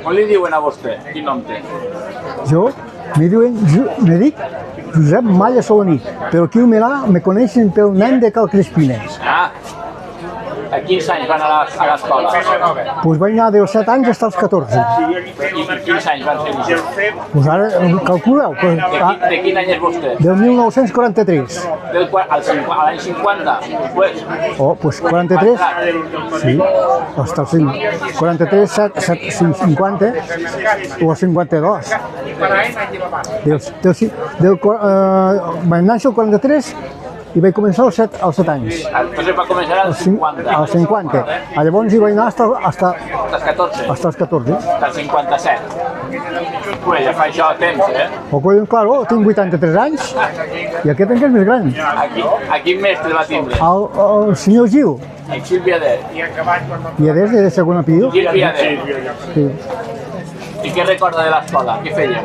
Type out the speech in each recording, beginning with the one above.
Com li diuen a vostè? Quin nom té? Jo me dic Josep Malla Soloní, però aquí al Milà me coneixen pel nen de Cal Crespina. Ah, a quins anys van a l'escola? Doncs vaig anar dels 7 anys fins als 14. I quins anys van ser això? Doncs ara calculeu, De quin any és vostè? del 1943. A l'any 50? Pues, Oh, doncs 43, sí, fins al 43, 50 o 52. Vaig néixer al 43 i vaig començar als 7 anys. entonces va començar als 50. Als 50. Llavors hi vaig anar fins Als 14? als 14. Als 57. Pues ja fa això temps, eh? O claro, tinc 83 anys i aquest encara és més gran. A quin mestre va tindre? El senyor Gil, El Gil Viader. i és de segon apellido. Gil Viader. Sí. I què recorda de l'escola? Què feia?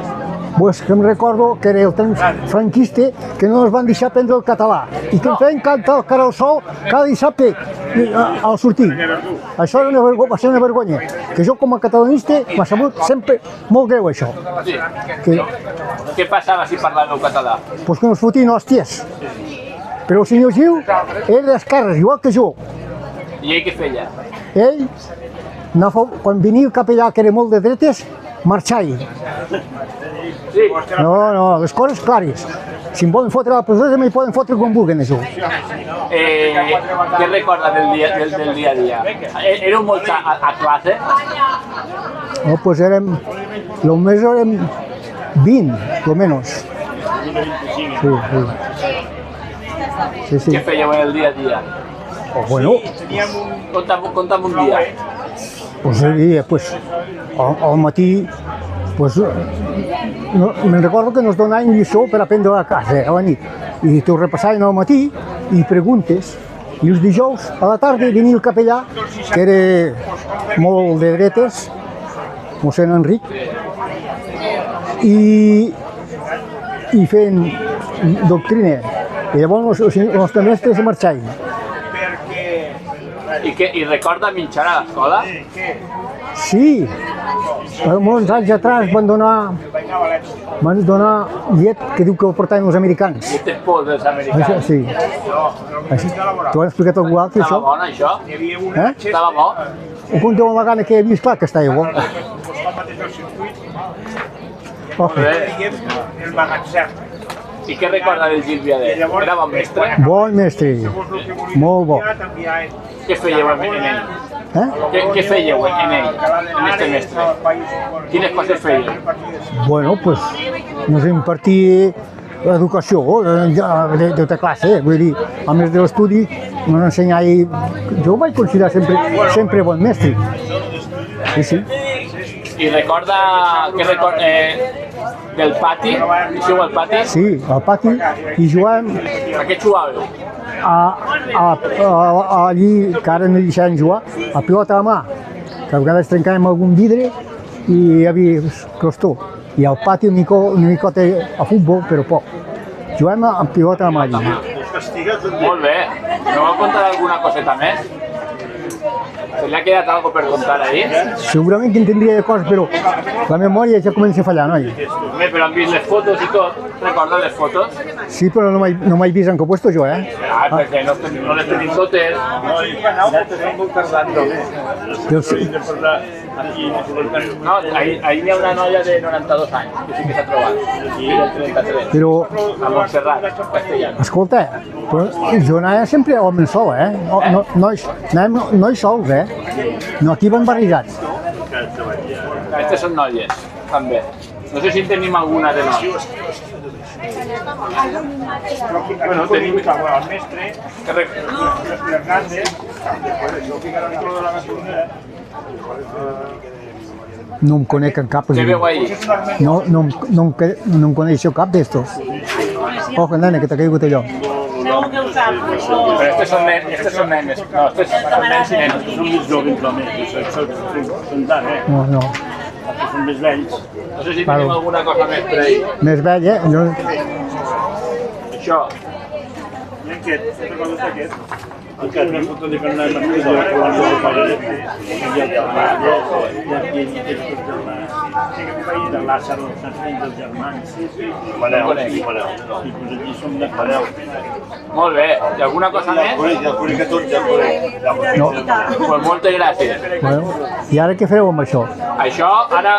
Pues que em recordo que era el temps franquista que no ens van deixar aprendre el català i que ens feien cantar el cara al sol cada dissabte al sortir. Això era va ser una vergonya, que jo com a catalanista m'ha sabut sempre molt greu això. Sí. Que, Què passava si parlàveu català? pues que ens fotien hòsties. Però el senyor Gil era d'esquerres, igual que jo. I ell què feia? Ell, quan venia el capellà, que era molt de dretes, marxava. Sí. No, les coses clares. Si em volen fotre a la presó, també hi poden fotre com vulguin, això. Què recorda del dia a dia? Éreu molts a classe? No, pues érem, lo més érem 20, lo menos. Sí. Què fèieu en el dia a dia? Bueno, Conta'm un dia. pues el dia, pues, al matí, pues, me'n recordo que nos donaven lliçó per aprendre a casa, a la nit. I t'ho repassaven al matí i preguntes. I els dijous a la tarda venia el capellà, que era molt de dretes, mossèn Enric, i feien doctrina. I llavors els mestres se marxaven. I recorda minxar a l'escola? Sí, molts anys atrás van donar llet que diu que ho portaven els americans. I té por dels americans. Sí. T'ho han explicat algú altre, Estava això? bon, això? Estava bo? Ho conteu una vegada que he vist, clar que estava bo. Molt bé. I què recorda del Gil Viader? Era bon mestre? Bon mestre, molt bo. Què fèieu en ell? Què fèieu en ell, en este mestre? Quines coses fèieu? Bueno, pues nos impartia l'educació de tota classe, vull dir, a més de l'estudi, ens ensenyava, jo ho vaig considerar sempre bon mestre. Sí. I recorda del pati? Eixeu al pati? Sí, al pati, i jugàvem A què jugàveu? allí, que ara no hi deixaven jugar, a pilota a mà, que a vegades trencàvem algun vidre i hi havia crostó. I al pati una micota a futbol, però poc. Jugàvem a pilota a mà allí. Molt bé. No vol contar alguna coseta més? Se li ha quedat algo per contar ahí? Segurament que entendria de coses, però la memòria ja comença a fallar, noi? Bé, però han vist les fotos i tot. Recorda les fotos? Sí, però no m'he vist en què he puesto jo, eh? Ah, perquè no les tenim totes. No, ahí n'hi ha una noia de 92 anys, que sí que s'ha trobat. I del 33. Però, A Montserrat, castellana. escolta, però jo anava sempre home sol, eh? Anàvem nois sols, eh? No, aquí van barrejats. Aquestes són noies, també. No sé si en tenim alguna de noies. Bueno, tenim el mestre, l'Hernández, No em conec en cap. què veu ahí? No em coneixo cap d'estos. Ojo, nena, que t'ha caigut allò. Però estos són nenes. No, estos són nens i nenes. Són més joves, home, són tant, eh? No. Són més vells. No sé si tenim alguna cosa més per ahí. Més vell, eh? Això. I aquest, recordes aquest? Encara no foto de que no hem estat de la colònia de Parelles, i el de Lázaro, saps quins dels germans? Maneu. I pues aquí som de Maneu. Molt bé. I alguna cosa més? Ja conec a tots, ja conec. No. Pues moltes gràcies. Bueno, i ara què fareu amb això? Això, ara